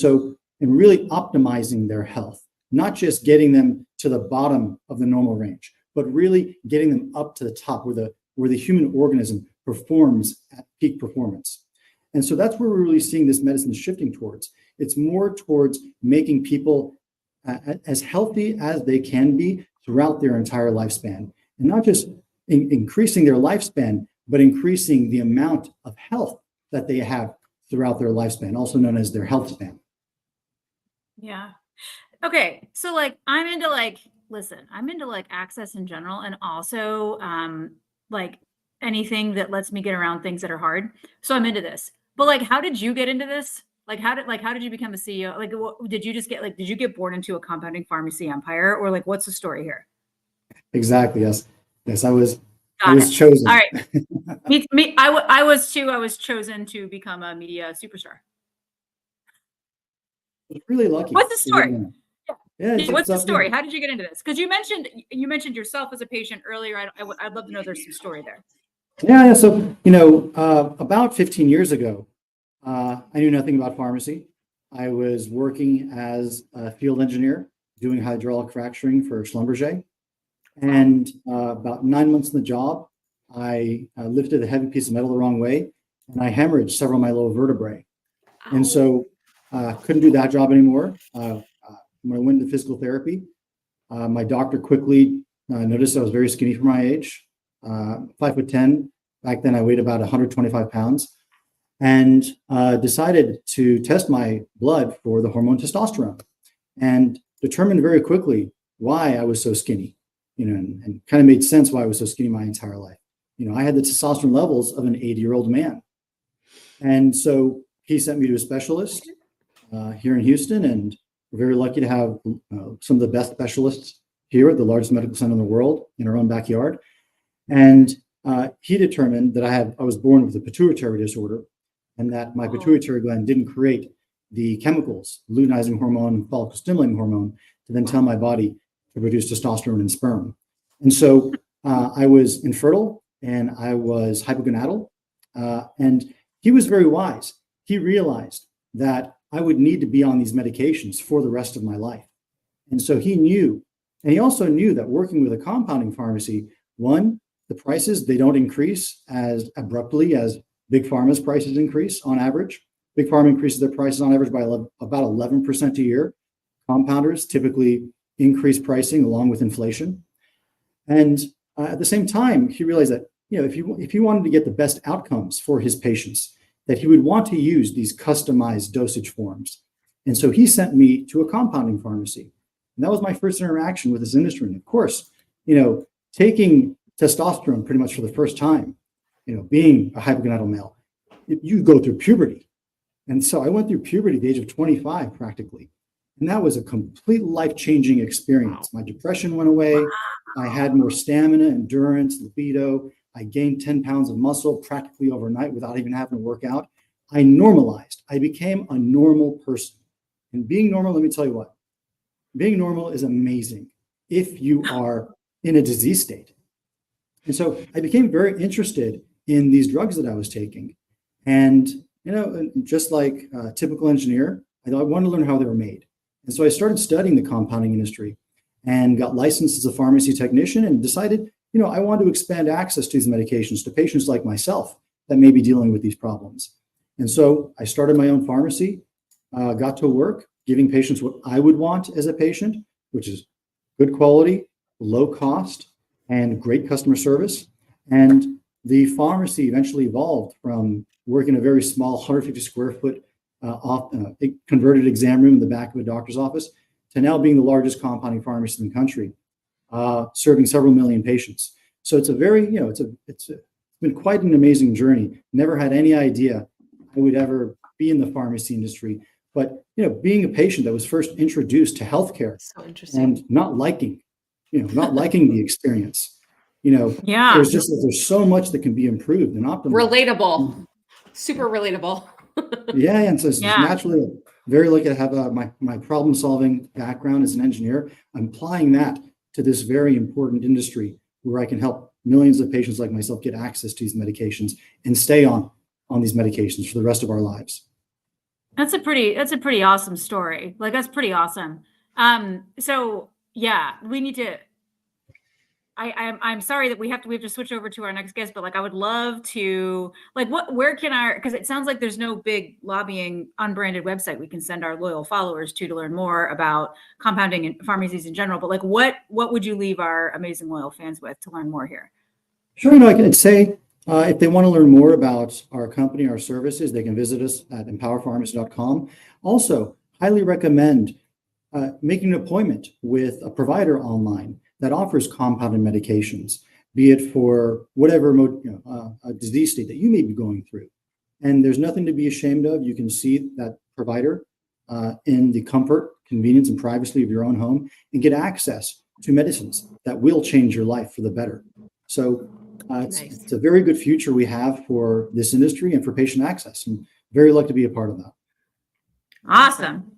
really optimizing their health, not just getting them to the bottom of the normal range, but really getting them up to the top where the human organism performs at peak performance. And so that's where we're really seeing this medicine shifting towards. It's more towards making people as healthy as they can be throughout their entire lifespan, and not just increasing their lifespan, but increasing the amount of health that they have throughout their lifespan, also known as their health span. Yeah. Okay. So I'm into access in general, and also anything that lets me get around things that are hard. So I'm into this. But how did you get into this? How did you become a CEO? Did you get born into a compounding pharmacy empire, or what's the story here? Exactly. Yes. I was chosen. All right. I was too. I was chosen to become a media superstar. Really lucky. What's the story? Yeah. What's the story? How did you get into this? Because you mentioned yourself as a patient earlier. I'd love to know there's some story there. Yeah. So about 15 years ago, I knew nothing about pharmacy. I was working as a field engineer doing hydraulic fracturing for Schlumberger. And about 9 months in the job, I lifted a heavy piece of metal the wrong way, and I hemorrhaged several of my lower vertebrae. Ow. And so couldn't do that job anymore. When I went into physical therapy, my doctor quickly noticed I was very skinny for my age, 5'10". Back then I weighed about 125 pounds. And decided to test my blood for the hormone testosterone, and determined very quickly why I was so skinny, and kind of made sense why I was so skinny my entire life. I had the testosterone levels of an 80-year-old man. And so he sent me to a specialist here in Houston, and we're very lucky to have some of the best specialists here at the largest medical center in the world in our own backyard. And he determined that I was born with a pituitary disorder, and that my pituitary gland didn't create the chemicals, luteinizing hormone and follicle stimulating hormone, to then tell my body to produce testosterone and sperm. And so I was infertile and I was hypogonadal. And he was very wise. He realized that I would need to be on these medications for the rest of my life. And so he knew, and he also knew that working with a compounding pharmacy, one, the prices, they don't increase as abruptly as Big Pharma's prices increase on average. Big Pharma increases their prices on average by about 11% a year. Compounders typically increase pricing along with inflation. And at the same time, he realized that, you know, if he wanted to get the best outcomes for his patients, that he would want to use these customized dosage forms. And so he sent me to a compounding pharmacy. And that was my first interaction with this industry. And of course, you know, taking testosterone pretty much for the first time, you know, being a hypogonadal male, you go through puberty. And so I went through puberty at the age of 25 practically. And that was a complete life-changing experience. My depression went away. I had more stamina, endurance, libido. I gained 10 pounds of muscle practically overnight without even having to work out. I normalized. I became a normal person. And being normal, let me tell you what, being normal is amazing if you are in a disease state. And so I became very interested in these drugs that I was taking. And, you know, just like a typical engineer, I wanted to learn how they were made. And so I started studying the compounding industry and got licensed as a pharmacy technician and decided, you know, I want to expand access to these medications to patients like myself that may be dealing with these problems. And so I started my own pharmacy, got to work, giving patients what I would want as a patient, which is good quality, low cost, and great customer service. And the pharmacy eventually evolved from working in a very small 150 square foot converted exam room in the back of a doctor's office to now being the largest compounding pharmacy in the country, serving several million patients. So it's a very, you know, it's been quite an amazing journey. Never had any idea I would ever be in the pharmacy industry, but, you know, being a patient that was first introduced to healthcare and not liking the experience, you know, Yeah. there's so much that can be improved and optimized. Relatable, super relatable. Yeah, and so it's naturally very lucky to have my problem-solving background as an engineer. I'm applying that to this very important industry where I can help millions of patients like myself get access to these medications and stay on these medications for the rest of our lives. That's a pretty awesome story. Like, that's pretty awesome. So yeah, we need to. I'm sorry that we have to switch over to our next guest, but like I would love to, like, where can because it sounds like there's no big lobbying unbranded website we can send our loyal followers to learn more about compounding and pharmacies in general. But like, what would you leave our amazing loyal fans with to learn more here? Sure, you know, I can say if they want to learn more about our company, our services, they can visit us at empowerpharmacy.com. Also, highly recommend making an appointment with a provider online that offers compounded medications, be it for whatever a disease state that you may be going through. And there's nothing to be ashamed of. You can see that provider in the comfort, convenience, and privacy of your own home and get access to medicines that will change your life for the better. So it's a very good future we have for this industry and for patient access. And very lucky to be a part of that. Awesome.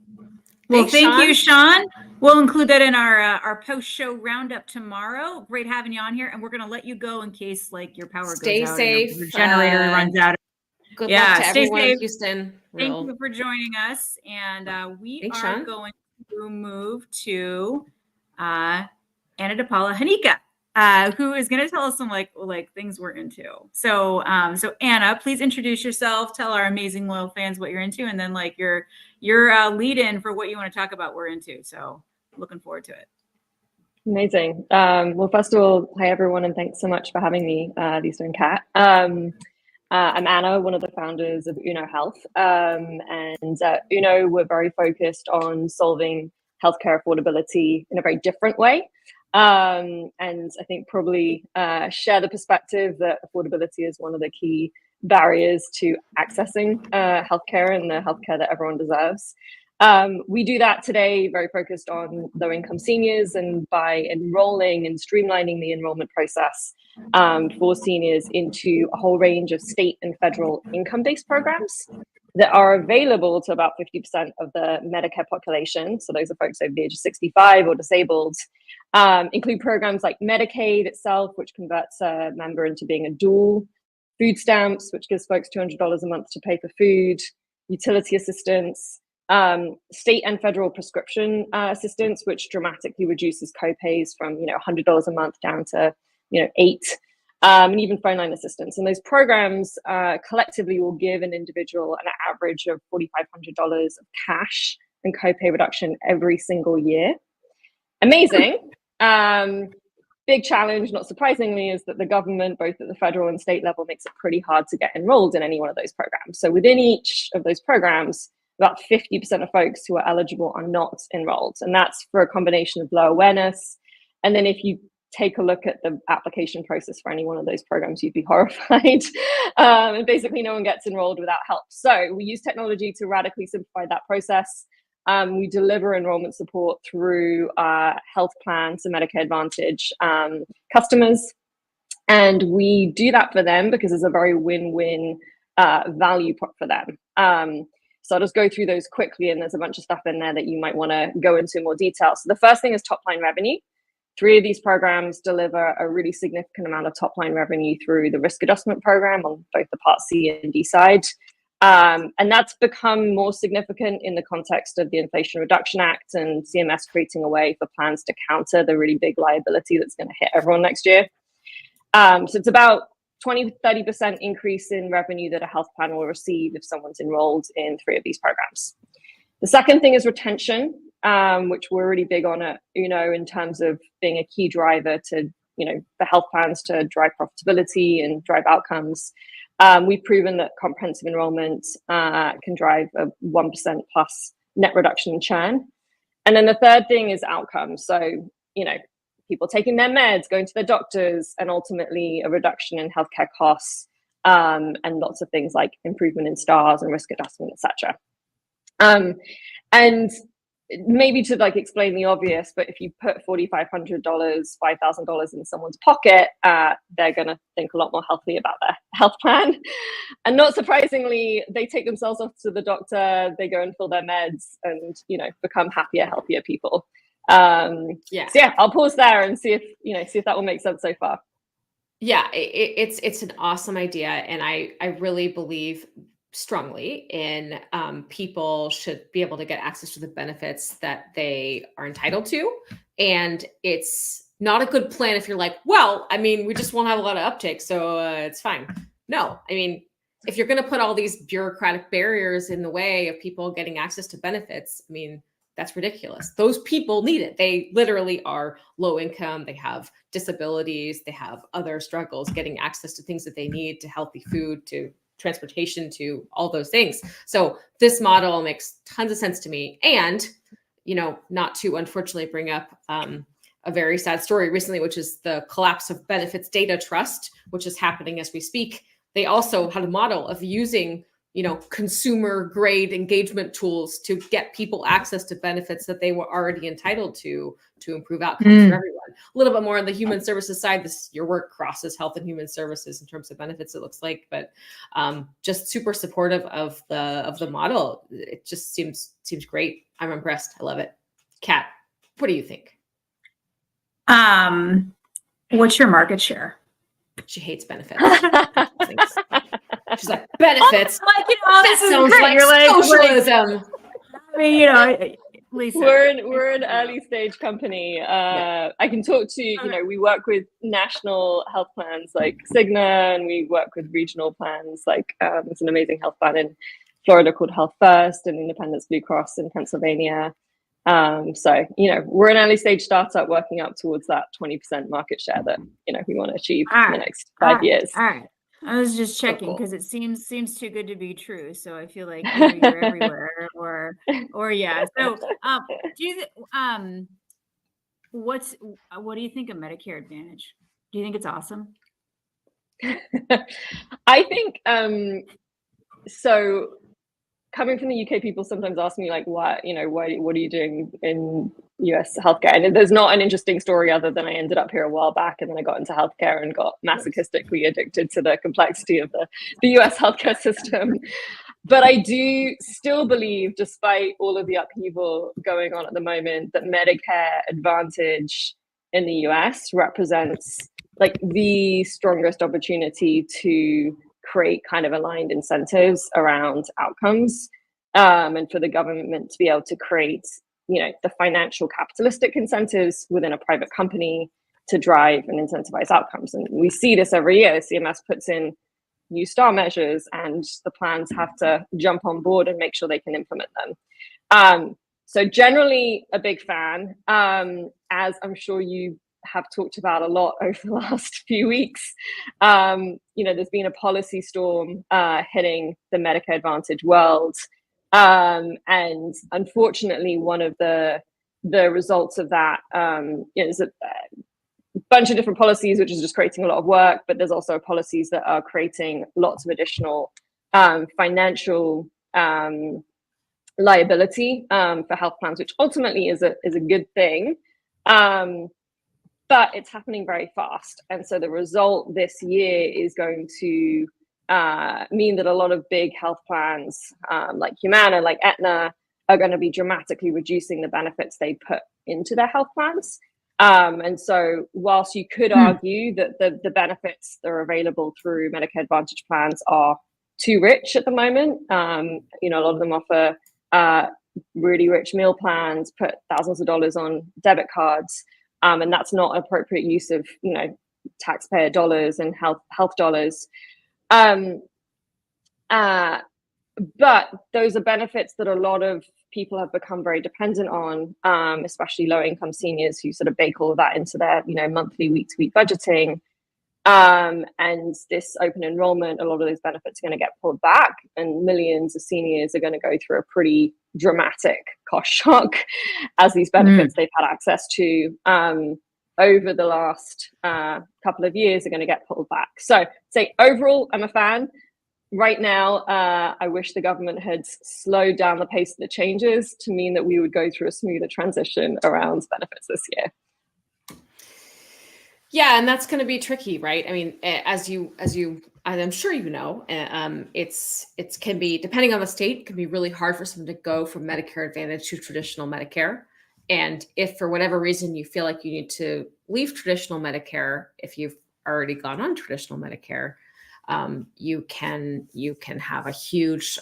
Well, thank you, Sean. We'll include that in our post-show roundup tomorrow. Great having you on here, and we're going to let you go in case like your power goes out. Stay safe. Your generator runs out. Good luck to everyone in Houston. Thank you for joining us, and we are going to move to Anna DePaula Hanika, who is going to tell us some like things we're into. So Anna, please introduce yourself. Tell our amazing loyal fans what you're into, and then like your lead in for what you want to talk about we're into. So looking forward to it. Amazing. Well, first of all, hi everyone, and thanks so much for having me, Lisa and Kat. I'm Anna, one of the founders of Uno Health, and Uno, we're very focused on solving healthcare affordability in a very different way. And I think probably share the perspective that affordability is one of the key barriers to accessing healthcare and the healthcare that everyone deserves. We do that today, very focused on low-income seniors, and by enrolling and streamlining the enrollment process for seniors into a whole range of state and federal income-based programs. that are available to about 50% of the Medicare population. So those are folks over the age of 65 or disabled. Include programs like Medicaid itself, which converts a member into being a dual, food stamps, which gives folks $200 a month to pay for food, utility assistance, state and federal prescription assistance, which dramatically reduces copays from $100 a month down to $8. And even phone line assistance. And those programs collectively will give an individual an average of $4,500 of cash and copay reduction every single year. Amazing. Big challenge, not surprisingly, is that the government, both at the federal and state level, makes it pretty hard to get enrolled in any one of those programs. So within each of those programs, about 50% of folks who are eligible are not enrolled. And that's for a combination of low awareness. And then if you take a look at the application process for any one of those programs, you'd be horrified. And basically no one gets enrolled without help. So we use technology to radically simplify that process. We deliver enrollment support through health plans and Medicare Advantage customers. And we do that for them because it's a very win-win value prop for them. So I'll just go through those quickly, and there's a bunch of stuff in there that you might want to go into in more detail. So the first thing is top line revenue. 3 of these programs deliver a really significant amount of top-line revenue through the risk adjustment program on both the Part C and D side. And that's become more significant in the context of the Inflation Reduction Act and CMS creating a way for plans to counter the really big liability that's going to hit everyone next year. So it's about 20-30% increase in revenue that a health plan will receive if someone's enrolled in 3 of these programs. The second thing is retention. Which we're really big on it, in terms of being a key driver to, the health plans to drive profitability and drive outcomes. We've proven that comprehensive enrollment can drive a 1% plus net reduction in churn. And then the third thing is outcomes. So, people taking their meds, going to their doctors, and ultimately a reduction in healthcare costs, and lots of things like improvement in stars and risk adjustment, etc. And maybe to explain the obvious, but if you put $4,500, $5,000 in someone's pocket, they're going to think a lot more healthily about their health plan. And not surprisingly, they take themselves off to the doctor, they go and fill their meds and, become happier, healthier people. So yeah, I'll pause there and see if that will make sense so far. Yeah, it's an awesome idea. And I really believe strongly in people should be able to get access to the benefits that they are entitled to. And it's not a good plan if you're like, well, we just won't have a lot of uptake, so it's fine. No, if you're going to put all these bureaucratic barriers in the way of people getting access to benefits, that's ridiculous. Those people need it. They literally are low income. They have disabilities. They have other struggles getting access to things that they need, to healthy food, to transportation, to all those things. So this model makes tons of sense to me. And, not to unfortunately bring up a very sad story recently, which is the collapse of Benefits Data Trust, which is happening as we speak. They also had a model of using, consumer grade engagement tools to get people access to benefits that they were already entitled to improve outcomes for everyone. A little bit more on the human services side. Your work crosses health and human services in terms of benefits, it looks like, but just super supportive of the model. It just seems great. I'm impressed. I love it. Kat, what do you think? What's your market share? She hates benefits. She's like, benefits. That sounds great. like You're socialism. Lisa, we're an early stage company. I can talk to we work with national health plans like Cigna, and we work with regional plans like there's an amazing health plan in Florida called Health First and Independence Blue Cross in Pennsylvania. So we're an early stage startup working up towards that 20% market share that we want to achieve in the next 5 years. All right. I was just checking because it seems too good to be true. So I feel like you're everywhere, or yeah. So do you what do you think of Medicare Advantage? Do you think it's awesome? I think so. Coming from the UK, people sometimes ask me what are you doing in US healthcare? And there's not an interesting story other than I ended up here a while back, and then I got into healthcare and got masochistically addicted to the complexity of the US healthcare system. But I do still believe, despite all of the upheaval going on at the moment, that Medicare Advantage in the US represents like the strongest opportunity to create kind of aligned incentives around outcomes, and for the government to be able to create, you know, the financial capitalistic incentives within a private company to drive and incentivize outcomes. And we see this every year. CMS puts in new star measures and the plans have to jump on board and make sure they can implement them. So generally a big fan, as I'm sure you have talked about a lot over the last few weeks. You know, there's been a policy storm hitting the Medicare Advantage world. And unfortunately, one of the results of that, you know, there's a bunch of different policies, which is just creating a lot of work, but there's also policies that are creating lots of additional financial liability for health plans, which ultimately is a good thing. But it's happening very fast. And so the result this year is going to mean that a lot of big health plans like Humana, like Aetna, are going to be dramatically reducing the benefits they put into their health plans. And so whilst you could argue that the benefits that are available through Medicare Advantage plans are too rich at the moment, you know, a lot of them offer really rich meal plans, put thousands of dollars on debit cards, and that's not appropriate use of, you know, taxpayer dollars and health dollars. But those are benefits that a lot of people have become very dependent on, especially low-income seniors who sort of bake all of that into their, you know, monthly, week-to-week budgeting. And this open enrollment, a lot of those benefits are going to get pulled back, and millions of seniors are going to go through a pretty dramatic cost shock as these benefits they've had access to over the last couple of years are going to get pulled back. So, say overall, I'm a fan. Right now, I wish the government had slowed down the pace of the changes to mean that we would go through a smoother transition around benefits this year. Yeah, and that's going to be tricky, right? I mean, as I'm sure you know, it can be, depending on the state, it can be really hard for someone to go from Medicare Advantage to traditional Medicare. And if for whatever reason you feel like you need to leave traditional Medicare, if you've already gone on traditional Medicare, you can have a huge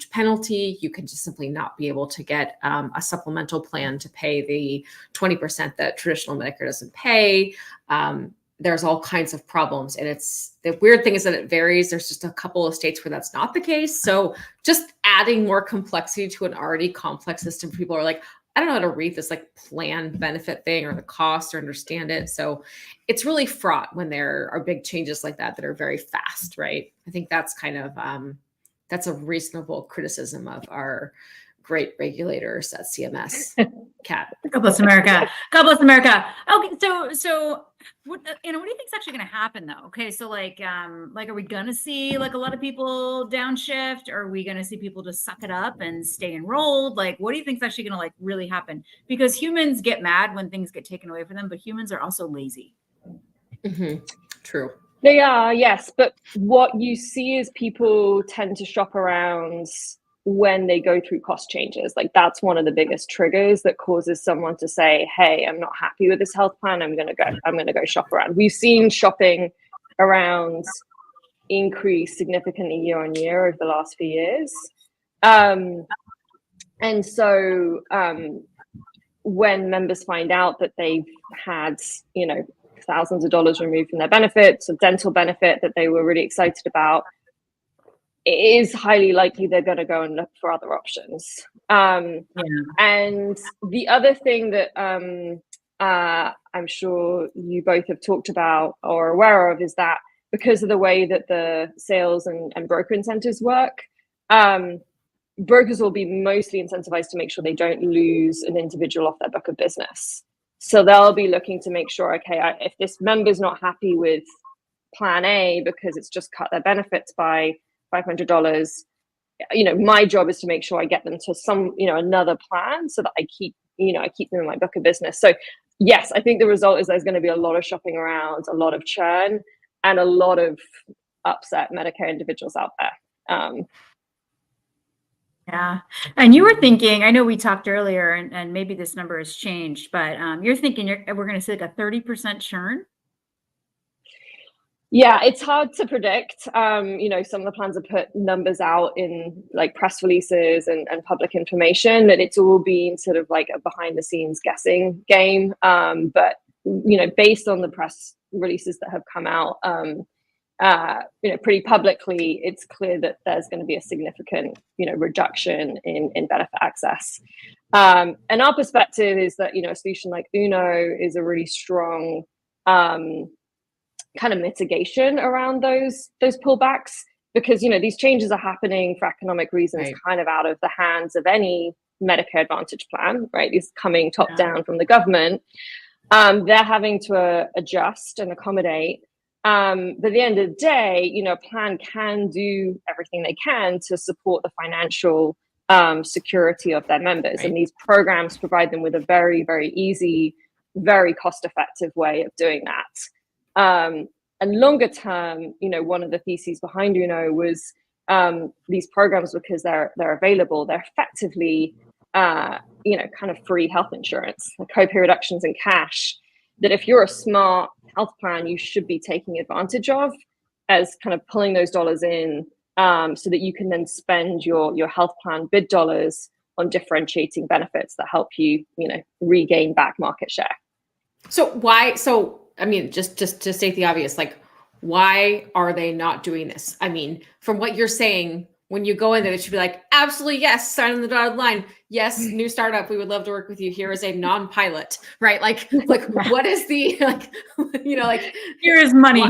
penalty. You can just simply not be able to get a supplemental plan to pay the 20% that traditional Medicare doesn't pay. There's all kinds of problems, and the weird thing is that it varies. There's just a couple of states where that's not the case. So just adding more complexity to an already complex system, people are like, I don't know how to read this like plan benefit thing or the cost or understand it. So it's really fraught when there are big changes like that are very fast, right? I think that's kind of, that's a reasonable criticism of our great regulators at CMS. Kat. God bless America. God bless America. Okay, so what do you think is actually going to happen though? Okay, so like are we going to see like a lot of people downshift? Or are we going to see people just suck it up and stay enrolled? Like, what do you think is actually going to like really happen? Because humans get mad when things get taken away from them, but humans are also lazy. Mm-hmm. True. They are, yes. But what you see is people tend to shop around when they go through cost changes. Like that's one of the biggest triggers that causes someone to say, hey, I'm not happy with this health plan. I'm going to go shop around. We've seen shopping around increase significantly year on year over the last few years. And so when members find out that they've had, you know, thousands of dollars removed from their benefits, a dental benefit that they were really excited about, it is highly likely they're going to go and look for other options. And the other thing that I'm sure you both have talked about or are aware of is that because of the way that the sales and broker incentives work, brokers will be mostly incentivized to make sure they don't lose an individual off their book of business. So they'll be looking to make sure, okay, if this member's not happy with plan A because it's just cut their benefits by $500, you know, my job is to make sure I get them to some, you know, another plan so that I keep them in my book of business. So yes, I think the result is there's going to be a lot of shopping around, a lot of churn, and a lot of upset Medicare individuals out there. Yeah. And you were thinking, I know we talked earlier and maybe this number has changed, but you're thinking we're going to see like a 30% churn? Yeah, it's hard to predict. You know, some of the plans have put numbers out in like press releases and public information, and it's all been sort of like a behind the scenes guessing game. But, you know, based on the press releases that have come out, you know, pretty publicly, it's clear that there's going to be a significant, you know, reduction in benefit access. And our perspective is that, you know, a solution like Uno is a really strong kind of mitigation around those pullbacks, because, you know, these changes are happening for economic reasons, right, kind of out of the hands of any Medicare Advantage plan, right? These coming top down from the government. They're having to adjust and accommodate. But at the end of the day, you know, a plan can do everything they can to support the financial security of their members. Right. And these programs provide them with a very, very easy, very cost-effective way of doing that. And longer term, you know, one of the theses behind Uno was these programs, because they're available, they're effectively, you know, kind of free health insurance, like copay reductions in cash, that if you're a smart health plan, you should be taking advantage of, as kind of pulling those dollars in, so that you can then spend your health plan bid dollars on differentiating benefits that help you, you know, regain back market share. So why? So I mean, just to state the obvious, like, why are they not doing this? I mean, from what you're saying, when you go in there, it should be like, absolutely, yes, sign on the dotted line. Yes, new startup, we would love to work with you. Here is a non-pilot, right? Like what is the, like, you know, like, here is money.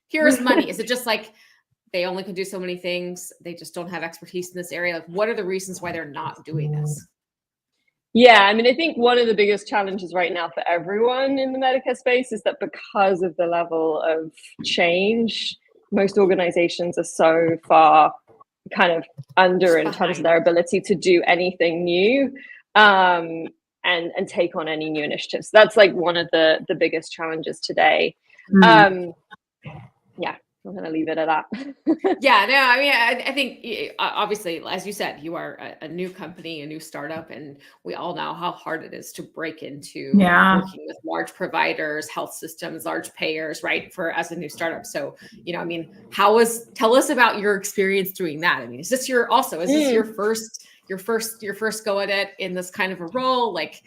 Here is money. Is it just like they only can do so many things? They just don't have expertise in this area. Like, what are the reasons why they're not doing this? Yeah, I mean, I think one of the biggest challenges right now for everyone in the Medicare space is that because of the level of change, most organizations are so far kind of under in terms of their ability to do anything new, and take on any new initiatives. That's like one of the biggest challenges today. Yeah. I'm going to leave it at that. Yeah, no, I mean, I think obviously, as you said, you are a new company, a new startup, and we all know how hard it is to break into working with large providers, health systems, large payers, right? As a new startup. So, you know, I mean, tell us about your experience doing that. I mean, is this your first go at it in this kind of a role? Like,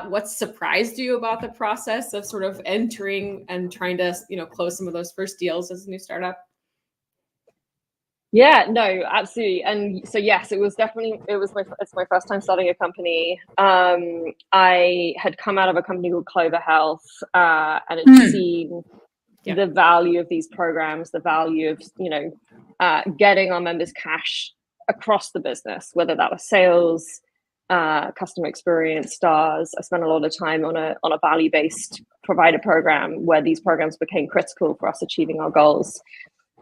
what surprised you about the process of sort of entering and trying to, you know, close some of those first deals as a new startup? Yeah, no, absolutely. And so, yes, it's my first time starting a company. I had come out of a company called Clover Health, and had seen the value of these programs, the value of, you know, getting our members cash across the business, whether that was sales, customer experience, stars. I spent a lot of time on a value-based provider program where these programs became critical for us achieving our goals.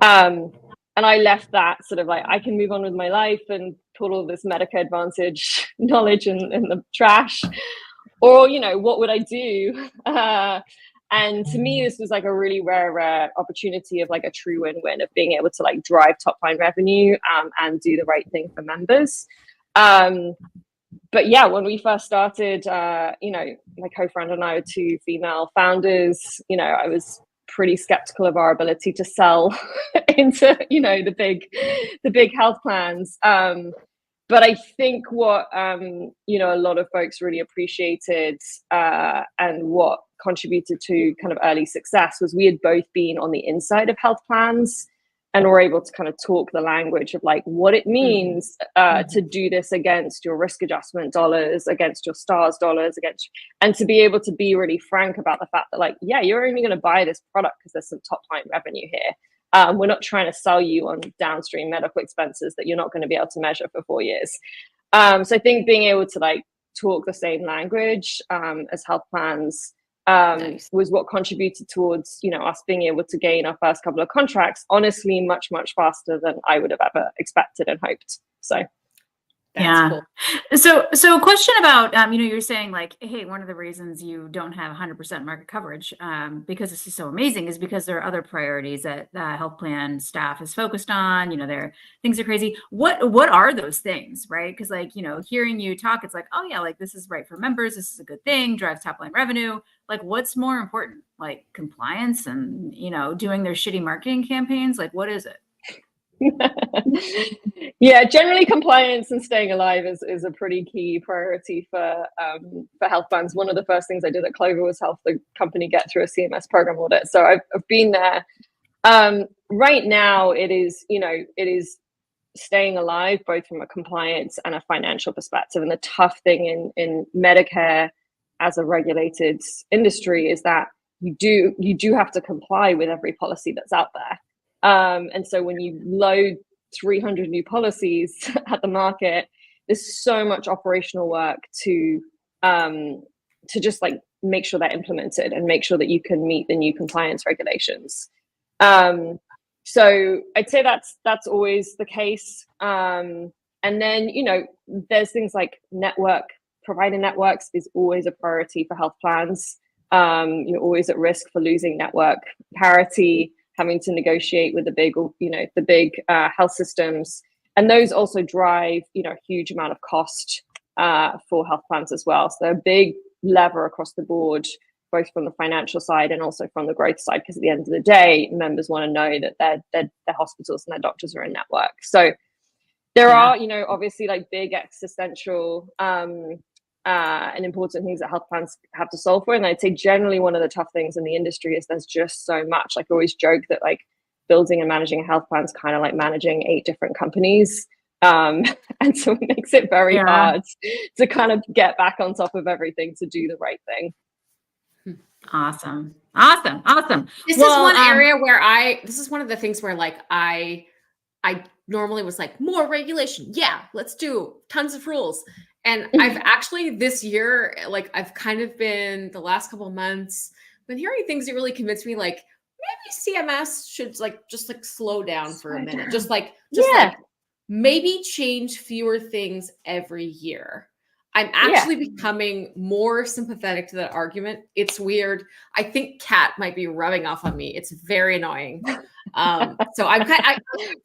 And I left that sort of like, I can move on with my life and put all this Medicare Advantage knowledge in the trash, or, you know, what would I do? And to me, this was like a really rare opportunity of like a true win-win of being able to like drive top line revenue, and do the right thing for members. But yeah, when we first started, you know, my co-founder and I are two female founders. You know, I was pretty skeptical of our ability to sell into, you know, the big health plans. But I think what, you know, a lot of folks really appreciated, and what contributed to kind of early success was we had both been on the inside of health plans, and we're able to kind of talk the language of like what it means to do this against your risk adjustment dollars, against your stars dollars, and to be able to be really frank about the fact that like, yeah, you're only going to buy this product because there's some top line revenue here. We're not trying to sell you on downstream medical expenses that you're not going to be able to measure for 4 years. So I think being able to like talk the same language as health plans was what contributed towards, you know, us being able to gain our first couple of contracts, honestly, much, much faster than I would have ever expected and hoped. So. Yeah. Cool. So a question about, you're saying like, hey, one of the reasons you don't have 100% market coverage, because this is so amazing, is because there are other priorities that the health plan staff is focused on. Things are crazy. What are those things, right? Because like, hearing you talk, it's like, oh yeah, like this is right for members. This is a good thing, drives top line revenue. Like what's more important, like compliance and, doing their shitty marketing campaigns? Like, what is it? Yeah, generally compliance and staying alive is a pretty key priority for health plans. One of the first things I did at Clover was help the company get through a CMS program audit. So I've been there. Right now, it is staying alive both from a compliance and a financial perspective. And the tough thing in Medicare as a regulated industry is that you do have to comply with every policy that's out there. And so when you load 300 new policies at the market, there's so much operational work to just like make sure they're implemented and make sure that you can meet the new compliance regulations. So I'd say that's always the case. And then, there's things like provider networks is always a priority for health plans. You're always at risk for losing network parity, having to negotiate with the big health systems, and those also drive a huge amount of cost for health plans as well. So they're a big lever across the board, both from the financial side and also from the growth side, because at the end of the day, members want to know that their hospitals and their doctors are in network. So there are obviously like big existential and important things that health plans have to solve for. And I'd say generally one of the tough things in the industry is there's just so much. Like I always joke that like building and managing a health plan is kind of like managing 8 different companies. And so it makes it very hard to kind of get back on top of everything to do the right thing. Awesome. This is one area where this is one of the things where like I normally was like, more regulation. Yeah, let's do tons of rules. And I've actually this year, like I've kind of been the last couple of months, been hearing things that really convinced me like maybe CMS should like just like slow down for a minute. Just like maybe change fewer things every year. I'm actually becoming more sympathetic to that argument. It's weird. I think Kat might be rubbing off on me. It's very annoying. So I'm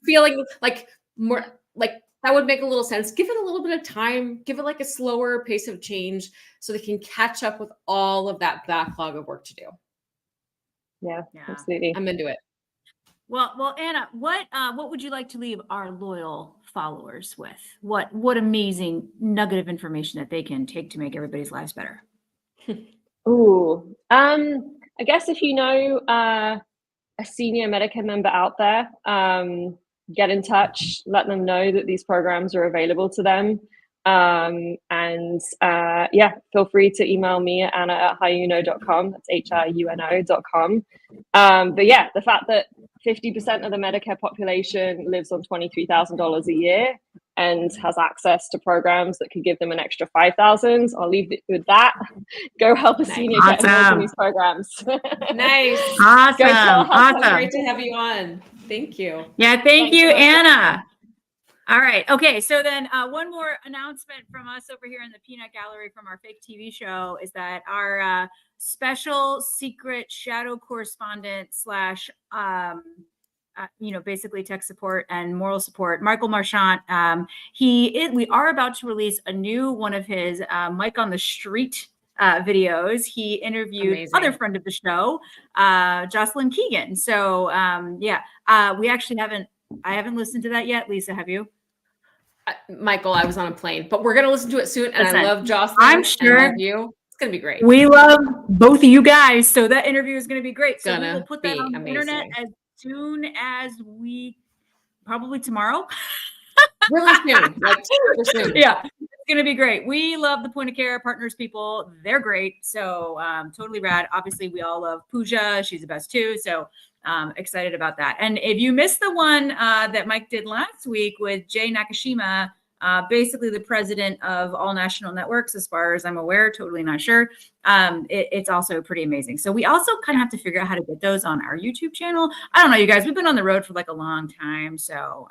feeling like more like that would make a little sense. Give it a little bit of time. Give it like a slower pace of change so they can catch up with all of that backlog of work to do. Yeah. Absolutely. I'm into it. Well, Anna, what would you like to leave our loyal followers with? What amazing nugget of information that they can take to make everybody's lives better? Ooh, I guess if you know a senior Medicare member out there, get in touch, let them know that these programs are available to them. Feel free to email me at anna@hiuno.com. That's hiuno.com. But yeah, the fact that 50% of the Medicare population lives on $23,000 a year and has access to programs that could give them an extra $5,000. I'll leave it with that. Go help a senior get involved in these programs. Nice. Awesome. Great to have you on. Thank you. Yeah, thank you, Anna. All right. Okay. So then one more announcement from us over here in the Peanut Gallery from our fake TV show is that our special secret shadow correspondent / basically tech support and moral support, Michael Marchant. We are about to release a new one of his Mike on the Street videos. He interviewed other friend of the show, Jocelyn Keegan. So I haven't listened to that yet. Lisa, have you? Michael, I was on a plane, but we're going to listen to it soon. And I love Jocelyn. I'm sure. I love you. It's going to be great. We love both of you guys. So that interview is going to be great. So we will put that on the internet as soon as probably tomorrow. Really soon. Like super soon. Yeah. It's going to be great. We love the Point of Care Partners people. They're great. So totally rad. Obviously, we all love Pooja. She's the best too. So excited about that. And if you missed the one that Mike did last week with Jay Nakashima, basically the president of All National Networks, as far as I'm aware, totally not sure. It's also pretty amazing. So we also kind of have to figure out how to get those on our YouTube channel. I don't know, you guys, we've been on the road for like a long time. So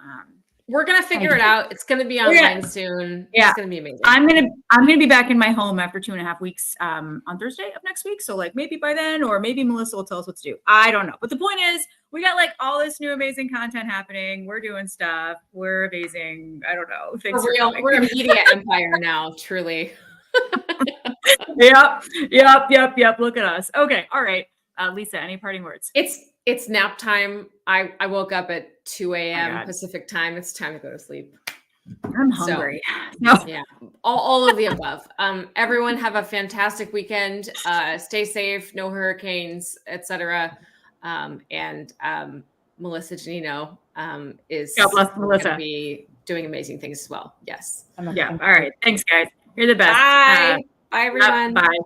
We're gonna figure it out. It's gonna be online soon. Yeah. It's gonna be amazing. I'm gonna be back in my home after 2.5 weeks on Thursday of next week. So like maybe by then, or maybe Melissa will tell us what to do. I don't know. But the point is, we got like all this new amazing content happening. We're doing stuff. We're amazing. I don't know. Thanks For real. coming. We're a media empire now, truly. Yep. Look at us. Okay. All right. Lisa, any parting words? It's nap time. I woke up at 2 a.m. God. Pacific time. It's time to go to sleep. I'm hungry. No. Yeah, all of the above. Everyone have a fantastic weekend. Stay safe, no hurricanes, etc. And Melissa Janino is God bless going Melissa. to be doing amazing things as well. Yes. Yeah. All right. Thanks, guys. You're the best. Bye. Bye, everyone. Bye.